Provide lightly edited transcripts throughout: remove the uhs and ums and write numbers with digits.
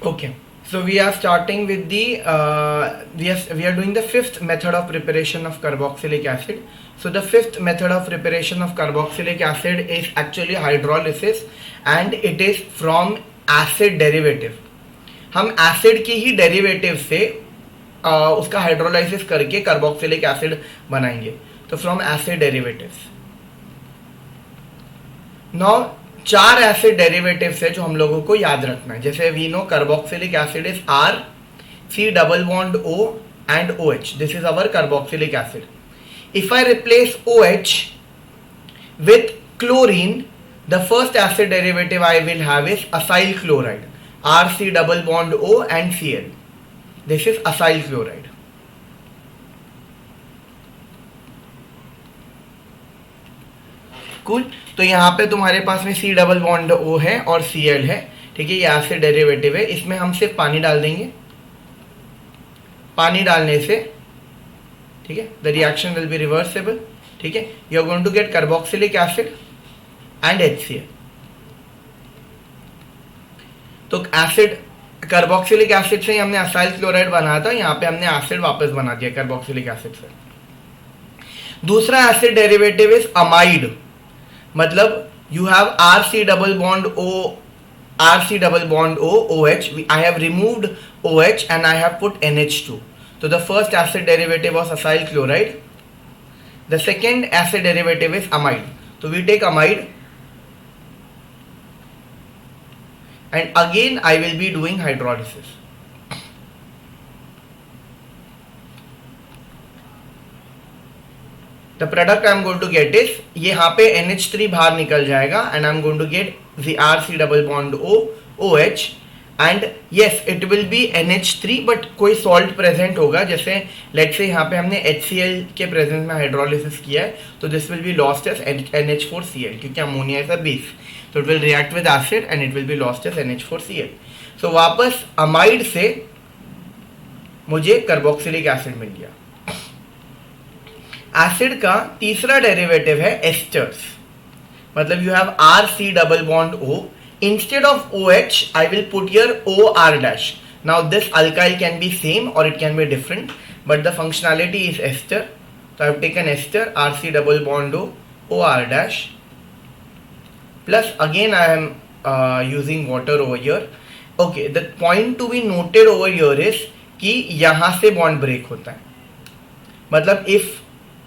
Okay, so we are starting with the we are doing the fifth method of preparation of carboxylic acid. So the fifth method of preparation of carboxylic acid is actually hydrolysis, and it is from acid derivative. हम acid की ही derivative से उसका hydrolysis करके carboxylic acid बनाएंगे. तो from acid derivatives. Now चार acid derivatives है जो हम लोगों को याद रखना है. जैसे we know carboxylic acid is R, C double bond O and O H. This is our carboxylic acid. If I replace O H with chlorine, the first acid derivative I will have is acyl chloride. R C double bond O and C L. This is acyl chloride. Cool. तो यहाँ पे तुम्हारे पास में सी double bond ओ है और C L है. ठीक है, ये एसिड डेरिवेटिव है. इसमें हम सिर्फ पानी डाल देंगे. पानी डालने से ठीक है the reaction will be reversible. ठीक है, you are going to get carboxylic acid and HCl. तो एसिड कार्बोक्सिलिक एसिड से हमने असाइल क्लोराइड बनाया था. यहाँ पे हमने एसिड वापस बना दिया कार्बोक्सिलिक एसिड से. दूसरा एसिड डेरिवेटिव इज अमाइड. मतलब you have R C double bond O OH. I have removed OH and I have put NH2. So the first acid derivative was acyl chloride. The second acid derivative is amide. So we take amide, and again I will be doing hydrolysis. The product I am going to get is, ये यहाँ पे NH3 बाहर निकल जाएगा and I am going to get the RC double bond O OH and yes it will be NH3 but कोई salt present होगा. जैसे let's say यहाँ पे हमने HCl के presence में hydrolysis किया है तो this will be lost as NH4Cl क्योंकि ammonia is a base. So it will react with acid and it will be lost as NH4Cl. So वापस amide से मुझे कार्बोक्सिलिक एसिड मिल गया. एसिड का तीसरा डेरिवेटिव है एस्टर्स. मतलब you have R C double bond O. Instead of O H I will put here O R dash. Now this alkyl can be same or it can be different but the functionality is ester. तो I have taken ester R C double bond O R dash plus again I am using water over here. Okay, the point to be noted over here is कि यहां से bond break होता है. मतलब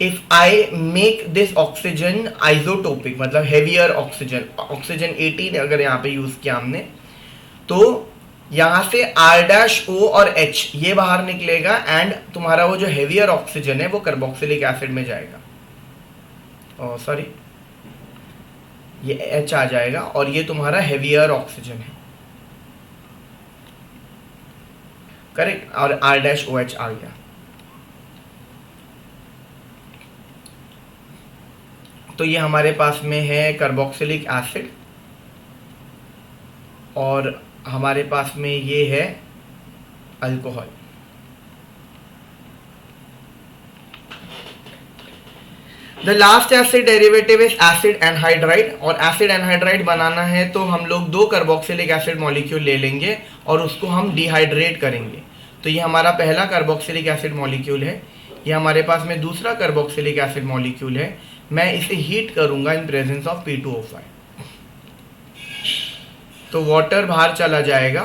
if I make this oxygen isotopic, मतलब heavier oxygen 18 अगर यहाँ पे यूज किया हमने, तो यहाँ से R' O और H ये बाहर निकलेगा एंड तुम्हारा वो जो heavier ऑक्सीजन है वो कार्बोक्सिलिक एसिड में जाएगा. सॉरी, ये H आ जाएगा और ये तुम्हारा heavier ऑक्सीजन है. करेक्ट. और R' आ गया. तो ये हमारे पास में है कार्बोक्सिलिक एसिड और हमारे पास में ये है alcohol. The last acid derivative is acid anhydride. और एसिड एनहाइड्राइड बनाना है तो हम लोग दो कार्बोक्सिलिक एसिड मॉलिक्यूल ले लेंगे और उसको हम डिहाइड्रेट करेंगे. तो ये हमारा पहला कार्बोक्सिलिक एसिड मॉलिक्यूल है. ये हमारे पास में दूसरा कार्बोक्सिलिक एसिड मॉलिक्यूल है. मैं इसे हीट करूंगा इन प्रेजेंस ऑफ P2O5. तो वाटर बाहर चला जाएगा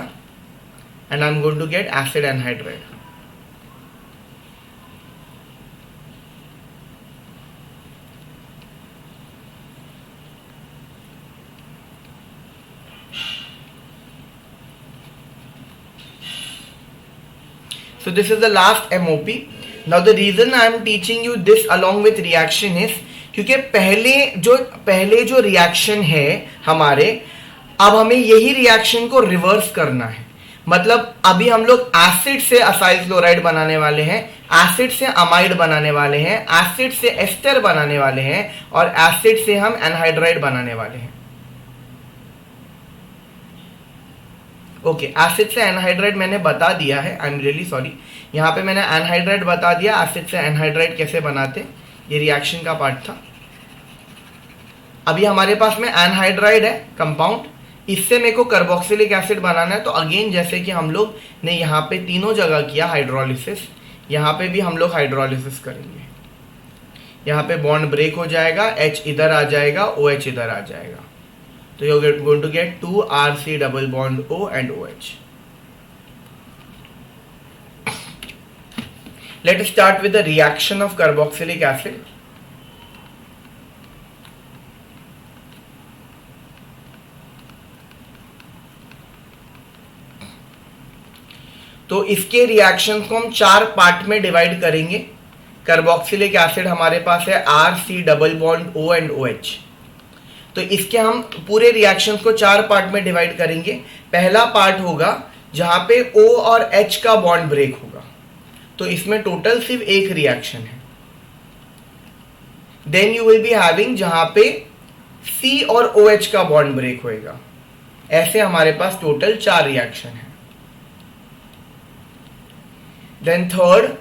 and I am going to get acid anhydride. So this is the last MOP. Now the reason I am teaching you this along with reaction is क्योंकि पहले जो reaction है हमारे, अब हमें यही रिएक्शन को रिवर्स करना है. मतलब अभी हम लोग एसिड से असाइल क्लोराइड बनाने वाले हैं, एसिड से अमाइड बनाने वाले हैं, एसिड से एस्टर बनाने वाले हैं और एसिड से हम एनहाइड्राइड बनाने वाले हैं. ओके, एसिड से एनहाइड्राइड मैंने बता दिया है. आई एम रियली सॉरी, यहाँ पे मैंने एनहाइड्राइड बता दिया. एसिड से एनहाइड्राइड कैसे बनाते, ये रिएक्शन का पार्ट था. अभी हमारे पास में एनहाइड्राइड है कंपाउंड, इससे मेरे को कार्बोक्सिलिक एसिड बनाना है, तो अगेन जैसे कि हम लोग ने यहाँ पे तीनों जगह किया हाइड्रोलिसिस, यहाँ पे भी हम लोग हाइड्रोलिसिस करेंगे। यहाँ पे बॉन्ड ब्रेक हो जाएगा, H इधर आ जाएगा, OH इधर आ जाएगा, तो you are going to get 2RC double bond O and OH। Let us start with the reaction of carboxylic acid. तो इसके रिएक्शंस को हम 4 पार्ट में डिवाइड करेंगे। कार्बोक्सिलिक एसिड हमारे पास है RC double bond O and OH। तो इसके हम पूरे रिएक्शंस को 4 पार्ट में डिवाइड करेंगे। पहला पार्ट होगा जहां पे O और H का बॉन्ड ब्रेक होगा, तो इसमें टोटल सिर्फ एक रिएक्शन है। Then you will be having जहां पे C और OH का बॉन्ड ब्रेक होएगा। ऐसे हमारे पास टोटल 4 रिएक्शन है। Then third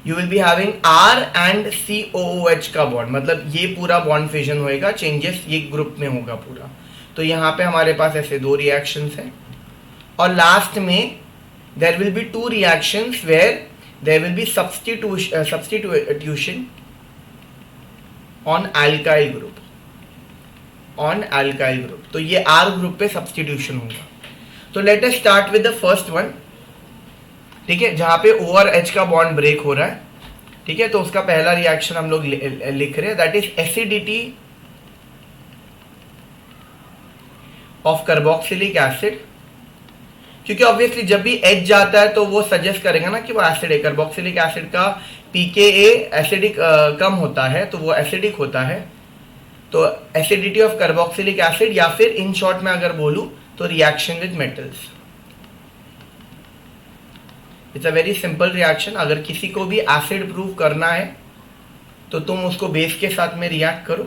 you will be having R and COOH का बॉन्ड, मतलब ये पूरा बॉन्ड फिजन होएगा, चेंजेस ये ग्रुप में होगा पूरा। तो यहाँ पे हमारे पास ऐसे 2 रिएक्शंस हैं। और लास्ट में there will be 2 reactions where there will be substitution on alkyl group, तो ये R ग्रुप पे सब्स्टिट्यूशन होगा। तो let us start with the first one, ठीक है, जहां पे O और H का बॉन्ड ब्रेक हो रहा है, ठीक है। तो उसका पहला रिएक्शन हम लोग लिख रहे हैं, that is acidity of carboxylic acid, क्योंकि ऑब्वियसली जब भी H जाता है तो वो सजेस्ट करेगा ना कि वो एसिड है। कार्बोक्सिलिक एसिड का pKa एसिडिक कम होता है, तो वो एसिडिक होता है। तो एसिडिटी ऑफ कार्बोक्सिलिक एसिड, या फिर इन शॉर्ट में अगर बोलूं तो reaction with metals. It's a very simple reaction. अगर किसी को भी एसिड प्रूव करना है तो तुम उसको बेस के साथ में रिएक्ट करो।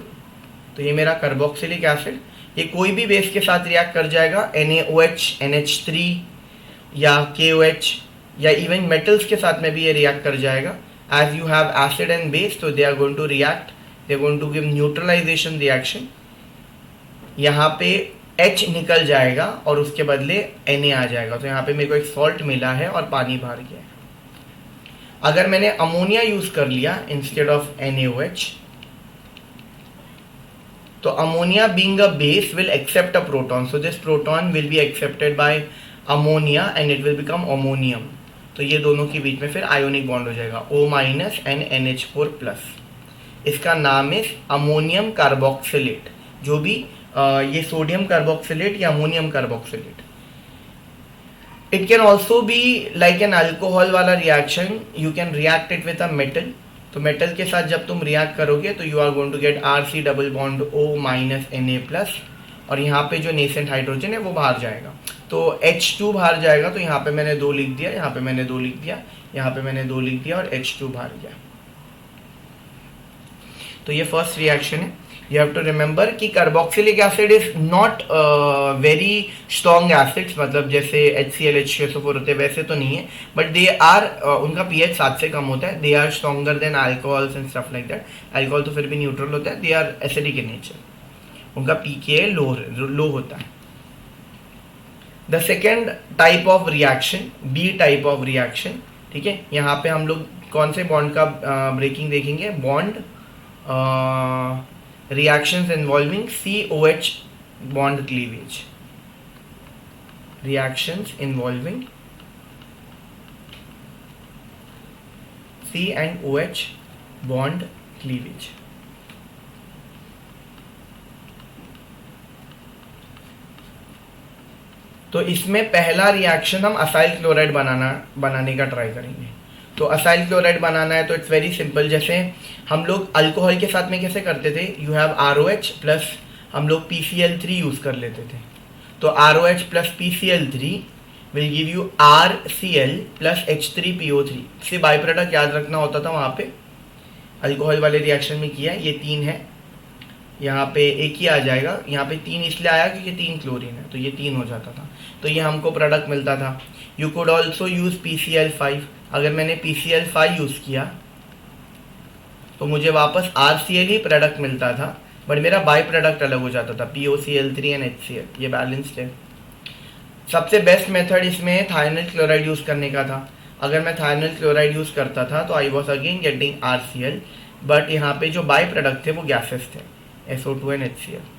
तो ये मेरा कार्बोक्सिलिक एसिड, ये कोई भी बेस के साथ रिएक्ट कर जाएगा, NaOH, NH3 या KOH, या इवन मेटल्स के साथ में भी ये रिएक्ट कर जाएगा। As you have acid and base, तो they are going to react, they are going to give neutralization reaction. यहाँ पे H निकल जाएगा और उसके बदले Na आ जाएगा। तो यहाँ पे मेरे को एक सॉल्ट मिला है और पानी बाहर गया है। अगर मैंने अमोनिया यूज कर लिया इंस्टेड ऑफ NaOH, तो ammonia being a base will accept a proton, so this proton will be accepted by ammonia and it will become ammonium। तो ये दोनों के बीच में फिर आयोनिक बॉन्ड हो जाएगा, O- and NH4+। इसका नाम है अमोनियम कार्बोक्सिलेट। जो भी ये सोडियम कार्बोक्सिलेट या ammonium carboxylate. It can also be like an alcohol वाला reaction, you can react it with a metal. तो मेटल के साथ जब तुम रिएक्ट करोगे तो you are going to get RC double bond O- Na+, और यहाँ पे जो नेसेंट हाइड्रोजन है वो बाहर जाएगा, तो H2 बाहर जाएगा। तो यहाँ पे मैंने 2 लिख दिया, यहाँ पे मैंने 2 लिख दिया, यहाँ पे मैंने 2 लिख दिया, और H2 बाहर गया। तो ये फर्स्ट रिएक्शन है। यू हैव टू रिमेंबर कि carboxylic acid is not very strong acids, मतलब जैसे HCl H2SO4 होते हैं वैसे तो नहीं है, बट दे आर उनका pH 7 से कम होता है। They are stronger than alcohols and stuff like that. Alcohol तो फिर भी न्यूट्रल होता है, they are acidic in nature, उनका pKa लो होता है। The second type of reaction, B type of reaction, ठीक है। यहाँ पे हम लोग कौन से बॉन्ड का ब्रेकिंग देखेंगे, bond reactions involving COH bond cleavage, reactions involving C and OH bond cleavage। तो इसमें पहला रिएक्शन हम असाइल क्लोराइड बनाने का ट्राई करेंगे। तो असाइल क्लोराइड बनाना है तो इट्स वेरी सिंपल। जैसे हम लोग अल्कोहल के साथ में कैसे करते थे, यू हैव ROH प्लस हम लोग PCl3 यूज कर लेते थे। तो ROH plus PCl3 will give you RCl plus H3PO3। से बाई प्रोडक्ट याद रखना होता था वहाँ पे, अल्कोहल वाले रिएक्शन में किया। ये 3 है, यहाँ पे एक ही आ जाएगा। यहाँ पे 3 इसलिए आया क्योंकि 3 क्लोरीन है, तो ये 3 हो जाता था। तो ये हमको प्रोडक्ट मिलता था। You could also use PCl5। अगर मैंने PCl5 यूज किया तो मुझे वापस RCl ही प्रोडक्ट मिलता था, बट मेरा बाई प्रोडक्ट अलग हो जाता था, POCl3 एंड HCl, ये बैलेंस्ड है। सबसे बेस्ट मेथड इसमें थायनिल क्लोराइड यूज करने का था। अगर मैं थायनिल क्लोराइड यूज करता था तो I was again getting RCl, but यहाँ पे जो बाई प्रोडक्ट थे वो गैसेस थे, SO2 एंड HCl।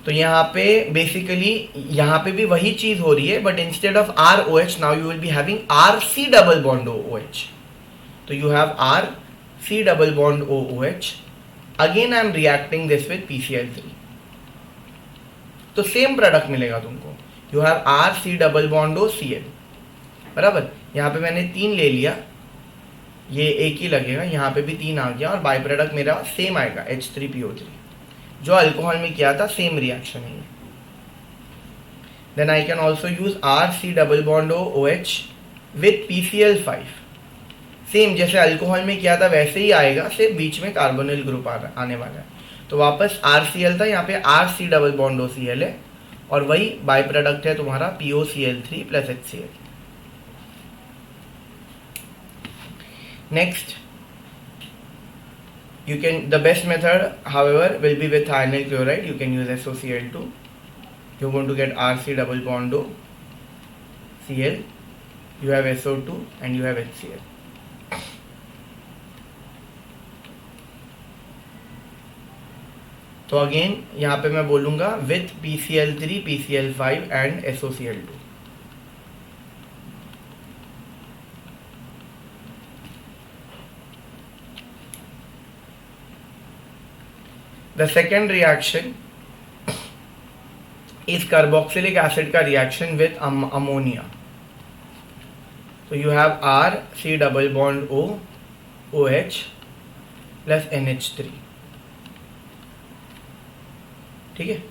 तो यहाँ पे बेसिकली यहाँ पे भी वही चीज हो रही है, but instead of ROH now you will be having RC double bond OH। तो you have RC double bond OH, again I M reacting this with PCl3, तो सेम प्रोडक्ट मिलेगा तुमको। You have RC double bond OCl, बराबर। यहाँ पे मैंने 3 ले लिया, ये एक ही लगेगा, यहाँ पे भी 3 आ गया, और बाई प्रोडक्ट मेरा सेम आएगा H3PO3, जो अल्कोहल में किया था, सेम रिएक्शन है। Then I can also use RC double bond OH with PCl5, same जैसे अल्कोहल में किया था वैसे ही आएगा, सिर्फ बीच में कार्बोनिल ग्रुप आने वाला है। तो वापस RCl था, यहाँ पे RC डबल बॉन्ड OCl है, और वही बाई प्रोडक्ट है तुम्हारा POCl3 plus HCl। Next, you can, the best method however will be with thionyl chloride. You can use SOCl2. You're going to get RC double bond O Cl, you have SO2 and you have HCl. तो again यहाँ पे मैं बोलूंगा with PCl3, PCl5 and SOCl2. The second reaction is carboxylic acid का reaction with ammonia. So you have RC double bond O OH plus NH3. ठीक है,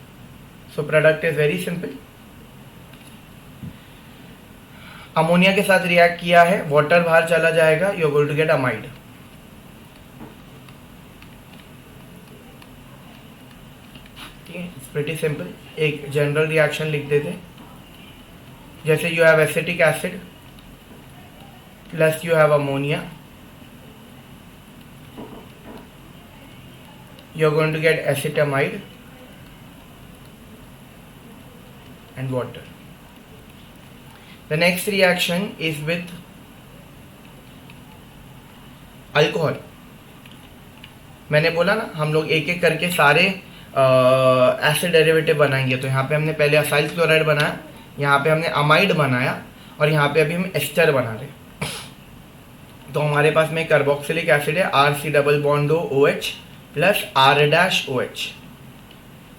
so product is very simple. Ammonia के साथ react किया है, water बाहर चला जाएगा, you are going to get amide. Pretty simple. एक जनरल रिएक्शन लिख देते, जैसे you have acetic acid plus you have ammonia, you are going to get acetamide and water. The next reaction is with alcohol. मैंने बोला ना हम लोग एक एक करके सारे एसिड डेरिवेटिव बनाएंगे। तो यहाँ पे हमने पहले असाइल क्लोराइड बनाया, यहाँ पे हमने अमाइड बनाया, और यहाँ पे अभी हम एस्टर बना रहे। तो हमारे पास में कार्बोक्सिलिक एसिड है RC double bond OH plus R-OH।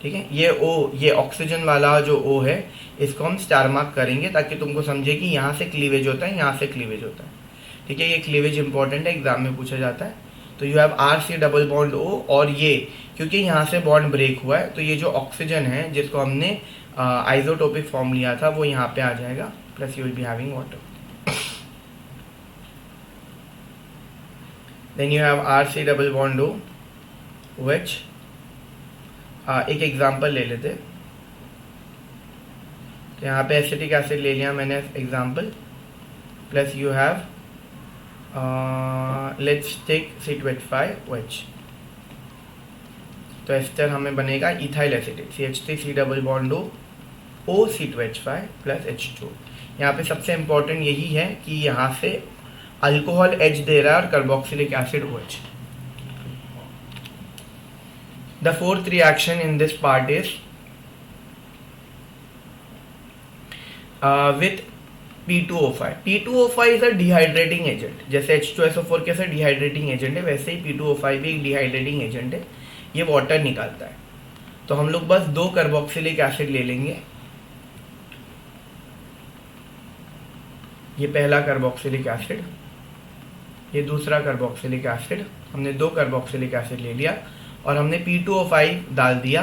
ठीक है, ये O, ये ऑक्सीजन वाला जो O है, इसको हम स्टार मार्क करेंगे ताकि तुमको समझे कि यहाँ से क्लीवेज होता है, यहाँ से क्लीवेज होता है। ठीक है, ये क्लीवेज इंपॉर्टेंट है, एग्जाम में पूछा जाता है। तो you have RC double bond O, और ये क्योंकि यहाँ से बॉन्ड ब्रेक हुआ है तो ये जो ऑक्सीजन है जिसको हमने आइसोटोपिक फॉर्म लिया था वो यहाँ पे आ जाएगा, plus you will be having water. Then you have RC double bond O OH। एक एग्जांपल ले लेते, तो यहाँ पे एसिटिक एसिड ले लिया मैंने example, plus you have let's take C2H5OH। तो एस्टर हमें बनेगा ethyl acetate, CH3 double bond O C2H5 plus H2। यहाँ पे सबसे इम्पोर्टेंट यही है कि यहाँ से अल्कोहल H दे रहा है और carboxylic acid OH। The fourth reaction in this part is with P2O5. P2O5 is a dehydrating agent. जैसे H2SO4 कैसे dehydrating agent है, वैसे ही P2O5 भी एक dehydrating agent है, ये वाटर निकालता है। तो हम लोग बस 2 कार्बोक्सिलिक एसिड ले लेंगे। ये पहला कार्बोक्सिलिक एसिड, ये दूसरा कार्बोक्सिलिक एसिड, हमने 2 कार्बोक्सिलिक एसिड ले लिया और हमने P2O5 डाल दिया,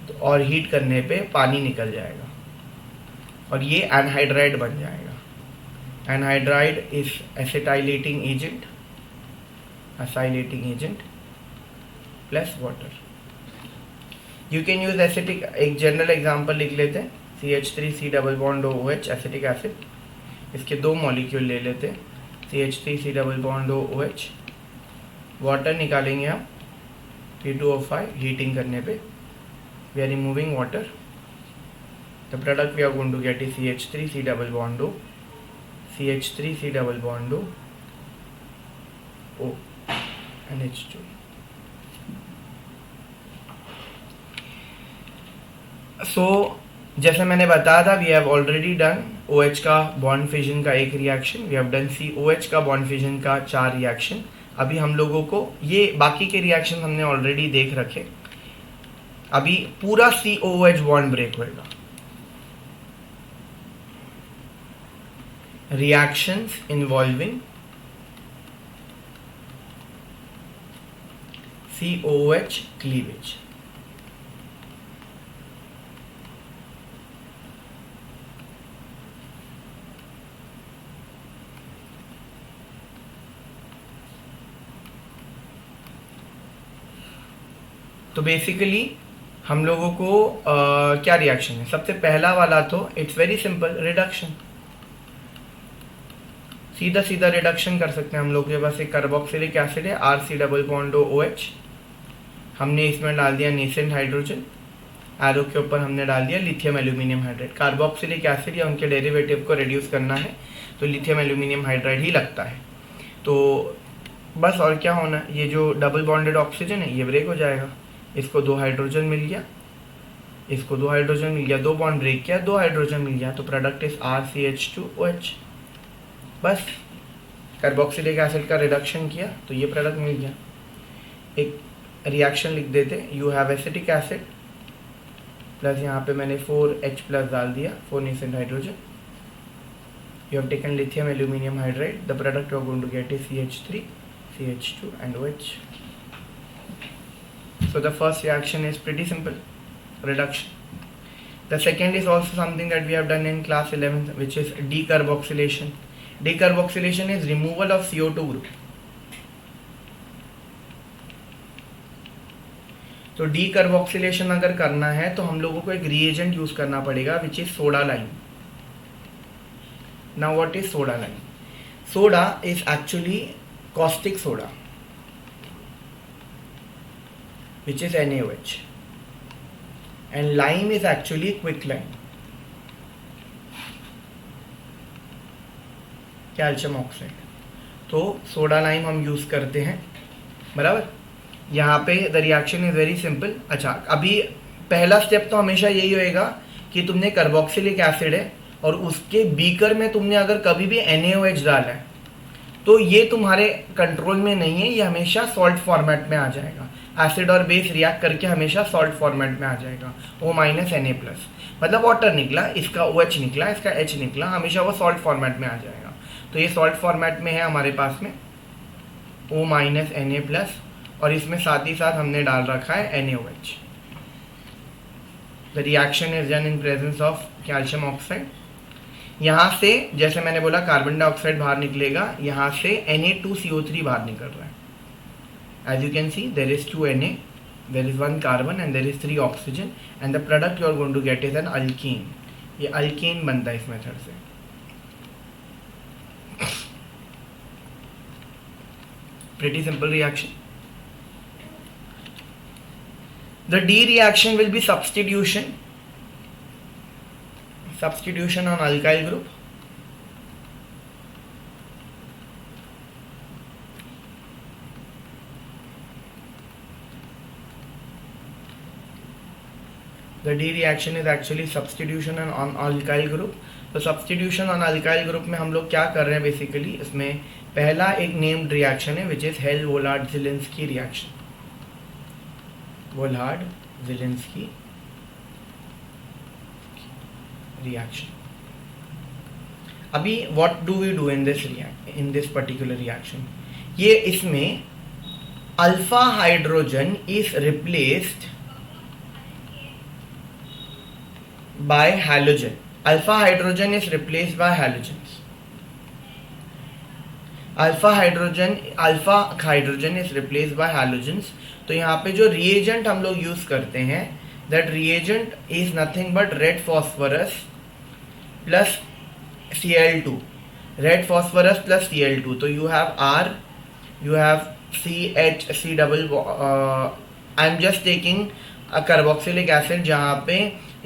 तो और हीट करने पे पानी निकल जाएगा और ये एनहाइड्राइड बन जाएगा। Anhydride is acetylating agent, acylating agent plus water. You can use acetic, एक जनरल एग्जांपल लिख लेते हैं, CH3 double bond OH acetic acid, इसके 2 मॉलिक्यूल ले लेते हैं, CH3 double bond OH, water निकालेंगे हम, T2O5 हीटिंग करने पे we are removing water. The product we are going to get is CH3 C double bond O, CH3 C double bond O and H2. So जैसे मैंने बताया था, we have already done OH का bond fission का एक रिएक्शन, we have done COH का bond fission का 4 रिएक्शन. अभी हम लोगों को ये बाकी के रिएक्शन हमने ऑलरेडी देख रखे. अभी पूरा COOH बॉन्ड ब्रेक होएगा. Reactions involving COOH cleavage. तो बेसिकली हम लोगों को क्या रिएक्शन है. सबसे पहला वाला तो इट्स वेरी सिंपल, रिडक्शन. सीधा सीधा रिडक्शन कर सकते हैं हम लोग के पास. एक कार्बोक्सिलिक एसिड है RC डबल बॉन्ड OH, हमने इसमें डाल दिया नेसेंट हाइड्रोजन, एरो के ऊपर हमने डाल दिया lithium aluminium hydride. Carboxylic acid या उनके डेरिवेटिव को रिड्यूस करना है तो लिथियम एल्यूमिनियम हाइड्राइड ही लगता है. तो बस और क्या होना है, ये जो डबल बॉन्डेड ऑक्सीजन है ये ब्रेक हो जाएगा. इसको 2 हाइड्रोजन मिल गया, इसको 2 हाइड्रोजन मिल गया, 2 बॉन्ड ब्रेक किया, 2 हाइड्रोजन मिल गया. तो प्रोडक्ट इज RCH2OH. बस कार्बोक्सिलिक एसिड का रिडक्शन किया तो ये प्रोडक्ट मिल गया. एक रिएक्शन लिख देते, you have acetic acid plus यहाँ पे मैंने 4H प्लस डाल दिया, 4 nascent hydrogen. You have taken lithium aluminium hydride. The product you are going to get is CH3 CH2 and OH. So the first reaction is pretty simple, reduction. The second is also something that we have done in class 11, which is decarboxylation. Decarboxylation is removal of CO2 group. तो decarboxylation अगर करना है तो हम लोगों को एक reagent use करना पड़ेगा, which is soda lime. Now what is soda lime? Soda is actually caustic soda, which is NaOH, and lime is actually quicklime, calcium oxide. तो सोडा लाइम हम यूज करते हैं, बराबर. यहाँ पे the reaction is very simple. अच्छा, अभी पहला स्टेप तो हमेशा यही होएगा कि तुमने कार्बोक्सिलिक एसिड है और उसके बीकर में तुमने अगर कभी भी NaOH डाला है तो ये तुम्हारे कंट्रोल में नहीं है, ये हमेशा सॉल्ट फॉर्मेट में आ जाएगा. एसिड और बेस रिएक्ट करके हमेशा सॉल्ट फॉर्मेट में आ जाएगा. O माइनस Na प्लस, मतलब वाटर निकला, इसका OH निकला, इसका H निकला, हमेशा वो सॉल्ट फॉर्मेट में आ जाएगा. तो ये सॉल्ट फॉर्मेट में है हमारे पास में O माइनस Na प्लस, और इसमें साथ ही साथ हमने डाल रखा है NaOH. The reaction is done in presence of calcium oxide. यहाँ से जैसे मैंने बोला कार्बन डाइऑक्साइड बाहर निकलेगा, यहाँ से Na2CO3 बाहर निकल रहा है. As you can see, there is 2 Na, there is 1 carbon and there is 3 oxygen, and the product you are going to get is an alkene. ये alkene बनता है इस मेथड से. Pretty simple reaction. The D reaction will be substitution. Substitution on alkyl group. The D reaction is actually substitution on alkyl group. तो substitution on alkyl group में हम लोग क्या कर रहे हैं बेसिकली, इसमें पहला एक नेम्ड रिएक्शन है which is Hell-Vollard-Zielinski reaction. Vollard-Zielinski reaction. अभी what do we do in this particular reaction? ये इसमें alpha hydrogen is replaced by halogen. Alpha hydrogen is replaced by halogens. Alpha hydrogen is replaced by halogens. तो यहाँ पे जो reagent हम लोग use करते हैं, that reagent is nothing but red phosphorus plus Cl2. Red phosphorus plus Cl2. तो you have R, you have CH, C double I am just taking carboxylic acid जहाँ पे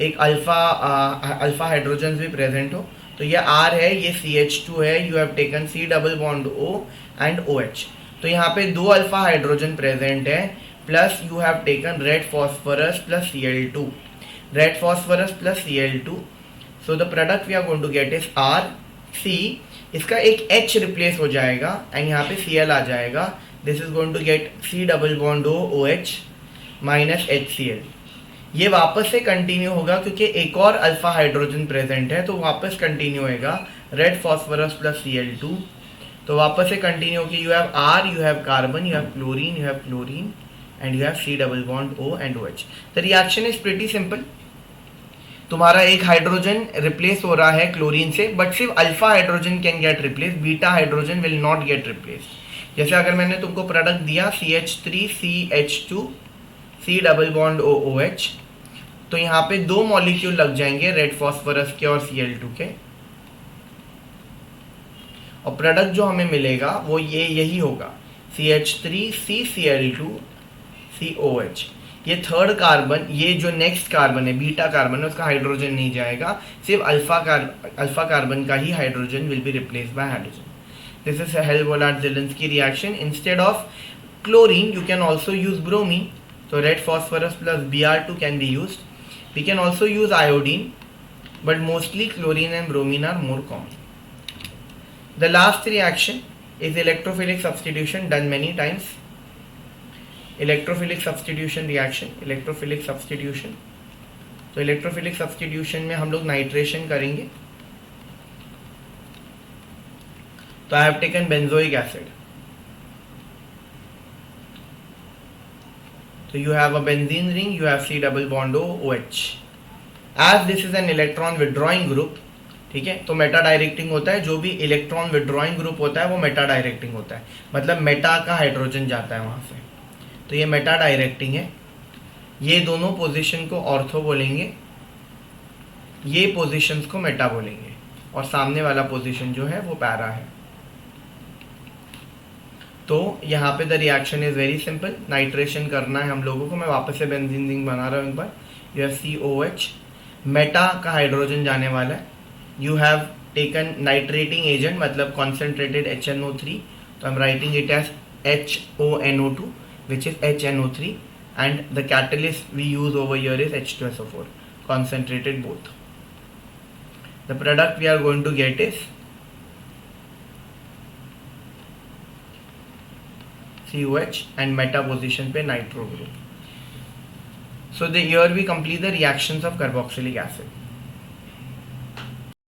एक अल्फा हाइड्रोजन भी present हो. तो ये R है, ये CH2 है. You have taken C double bond O and OH. तो यहाँ पे 2 अल्फा हाइड्रोजन प्रेजेंट है, plus you have taken red phosphorus plus Cl2. Red phosphorus plus Cl2. So the product we are going to get is RC. इसका एक H replace हो जाएगा and यहाँ पे Cl आ जाएगा. This is going to get C double bond O OH minus HCl. ये वापस से कंटिन्यू होगा क्योंकि एक और अल्फा हाइड्रोजन प्रेजेंट है, तो वापस कंटिन्यू होएगा रेड फॉस्फोरस प्लस Cl2. तो वापस से कंटिन्यू होगी. You have R, you have carbon, you have chlorine and you have C double bond O and OH. The reaction is pretty simple. तुम्हारा एक हाइड्रोजन रिप्लेस हो रहा है क्लोरीन से, बट सिर्फ alpha hydrogen can get replace, beta hydrogen will not get replace. जैसे अगर मैंने तुमको प्रोडक्ट दिया CH3 CH2 C double bond O OH, तो यहाँ पे 2 मॉलिक्यूल लग जाएंगे रेड फॉस्फोरस के और Cl2 के, और प्रोडक्ट जो हमें मिलेगा वो यही होगा CH3 CCl2 COH. ये थर्ड कार्बन, ये जो नेक्स्ट कार्बन है बीटा कार्बन है, उसका हाइड्रोजन नहीं जाएगा, सिर्फ अल्फा कार्बन का ही hydrogen will be replaced by hydrogen. This is Helmholtz Zelinsky reaction. Instead of chlorine you can also use bromine. So red phosphorus plus Br2 can be used. We can also use iodine, but mostly chlorine and bromine are more common. The last reaction is electrophilic substitution, done many times. Electrophilic substitution reaction, electrophilic substitution. तो electrophilic substitution में हम लोग nitration करेंगे. तो I have taken benzoic acid. So you have a benzene ring, you have C double bond O OH. As this is an electron withdrawing group, ठीक है, तो Meta directing होता है. जो भी इलेक्ट्रॉन विड्रॉइंग ग्रुप होता है वो मेटा डायरेक्टिंग होता है, मतलब मेटा का हाइड्रोजन जाता है वहां से. तो ये मेटा डायरेक्टिंग है. ये दोनों पोजीशन को ऑर्थो बोलेंगे, ये पोजीशंस को मेटा बोलेंगे, और सामने वाला पोजीशन जो है वो पैरा है. तो यहाँ पे the reaction is very simple. Nitration करना है हम लोगों को. मैं वापस से बेंजीन रिंग बना रहा हूँ एक बार. यू हैव COH, मेटा का हाइड्रोजन जाने वाला है. You have taken nitrating agent, मतलब कॉन्सेंट्रेटेड HNO3. तो I am writing it as HONO2 which is HNO3, and the catalyst we use over here is H2SO4, concentrated both. The product we are going to get is COH and meta position पे nitro group. So here we complete the reactions of carboxylic acid.